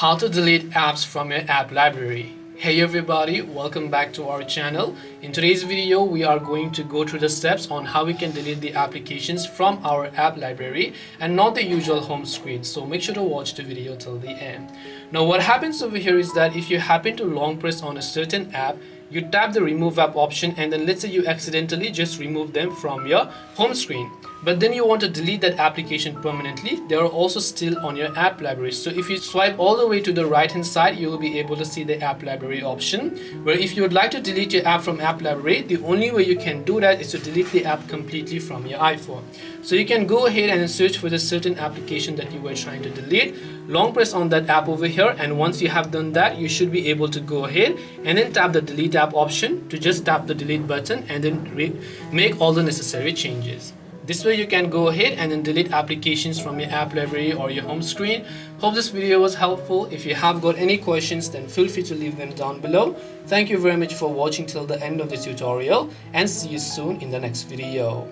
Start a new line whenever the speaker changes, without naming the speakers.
How to delete apps from your app library. Hey everybody, welcome back to our channel. In today's video, we are going to go through the steps on how we can delete the applications from our app library and not the usual home screen. So make sure to watch the video till the end. Now what happens over here is that if you happen to long press on a certain app, you tap the remove app option and then let's say you accidentally just remove them from your home screen. But then you want to delete that application permanently, they are also still on your app library. So if you swipe all the way to the right hand side, you will be able to see the app library option, where if you would like to delete your app from app library, the only way you can do that is to delete the app completely from your iPhone. So you can go ahead and search for the certain application that you were trying to delete, long press on that app over here, and once you have done that, you should be able to go ahead and then tap the delete app option to just tap the delete button and then make all the necessary changes. This way you can go ahead and then delete applications from your app library or your home screen. Hope this video was helpful. If you have got any questions, then feel free to leave them down below. Thank you very much for watching till the end of this tutorial and see you soon in the next video.